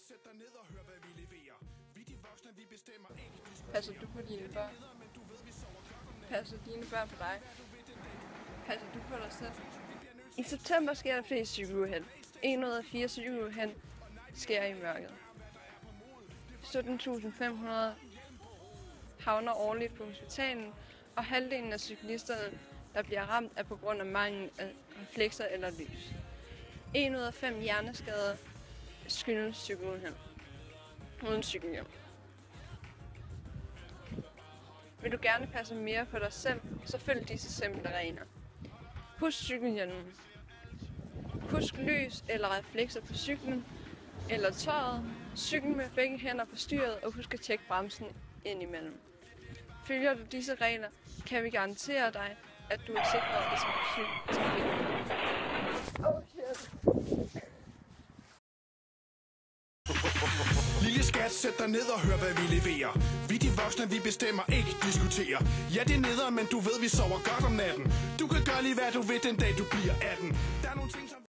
sæt dig ned og hør, hvad vi leverer. Vi de voksne, vi bestemmer ikke. Passer du på dine børn? Passer dine børn på dig? Passer du på dig selv? I september sker der flest cykeluheld. 1 ud af 4 cykeluheld sker i mørket. 17.500 havner årligt på hospitalen, og halvdelen af cyklisterne, der bliver ramt, er på grund af mangel af reflekser eller lys. 1 ud af 5 hjerneskader skyldes cykeluheld uden cykelhjelm. Vil du gerne passe mere på dig selv, så følg disse simple regler. Husk cykelhjelmen. Husk lys eller reflekser på cyklen eller tøjet. Cyklen med begge hænder på styret, og husk at tjekke bremsen indimellem. Følger du disse regler, kan vi garantere dig, at du er sikret i trafikken. Oh shit. Lille skat, sæt dig ned og hør, hvad vi leverer. Vi de voksne, vi bestemmer ikke diskuterer. Ja, det er nederen, men du ved, vi sover godt om natten. Du kan gøre lige, hvad du vil, den dag du bliver 18. Der er nogle ting, som